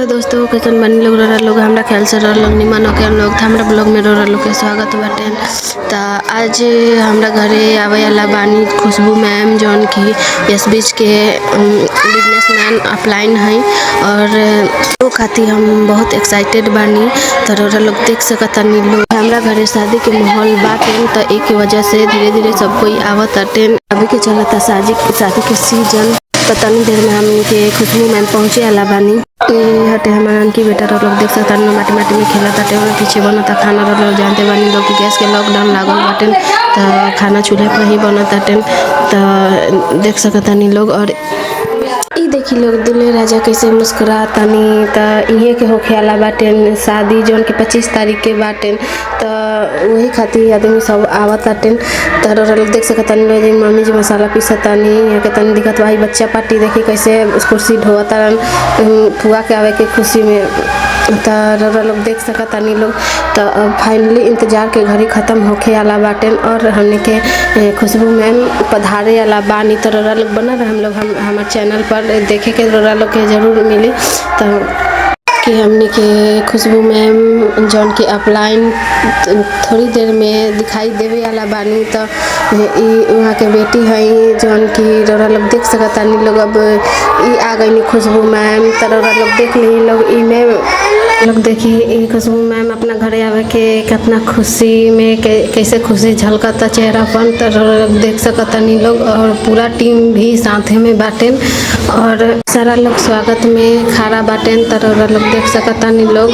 दोस्तों कैसन बनी लोग रोरा लोग हमरा ख्याल से रोरा लोग निमन होके लोग हमरा ब्लॉग में रोरा लोग के स्वागत बाटे। तो आज हमरा घरे आवे वाला बानी खुशबू मैम जौन की इस बीच के बिजनेसमैन अपलाइन है और वो खातिर हम बहुत एक्साइटेड बानी। तो रोरा लोग देख सकतानी लोग हमरा घरे शादी के माहौल बाटे। तो एक वजह से धीरे धीरे सब कोई आवत अटे। अभी के चलता शादी के सीजन तनी देर में हमनी के खुशबू मैम पहुँचे वाला बानी। हटे हमारा की बेटा लोग देख सकता माटी माटी में खेला ताटे और पीछे बनता खाना लोग जानते बानी लोग गैस के लॉकडाउन लागल बाटे। तो खाना चूल्हे पर ही बनताटे। तो देख सकतानी लोग और देखी लोग दुल्हे राजा कैसे मुस्कुरातानी। तो इहे के होखे वाला बाटे शादी जौन की 25 तारीख के बाटे। तो वही खातिर आदमी सब आवताटे। तो लोग देख सकतानी लोग मम्मी जी मसाला पीसतानी। यहाँ के तनी दिखत भाई बच्चा पार्टी देखी कैसे कुर्सी ढोतारन फुआ के आवे के खुशी में। तो लोग देख सकतानी लोग। तो फाइनली इंतजार के घड़ी खत्म होखे वाला बाटे और हमने के खुशबू मैम पधारे वाला बानी। तो लोग बना रहे हम लोग हमारे चैनल पर देखे के लोग के जरूर मिली। तो कि हमने के खुशबू मैम जौन की अपलाइन थोड़ी देर में दिखाई देवे वाला बानी। तो वहाँ के बेटी है जौन की रोरा लोग देख सकतानी लोग। अब आ गई खुशबू मैम। तो रोरा लोग देख ली लोग लोग देखी खुशबू मैम अपना घरे आवे के कितना खुशी में कैसे खुशी झलकता चेहरा पर। तो लोग देख सकतानी लोग और पूरा टीम भी साथे में बाटे और सारा लोग स्वागत में खड़ा बाटे। तो लोग देख सकतानी लोग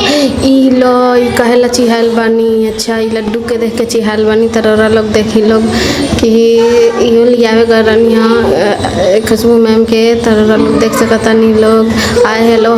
कहेला चिहाल बानी। अच्छा ई लड्डू के देख के चिहाल बानी। तो लोग देखी लोग कि इहो लियावे गरनिया खुशबू मैम के। तो लोग देख सकतानी लोग हाय हेलो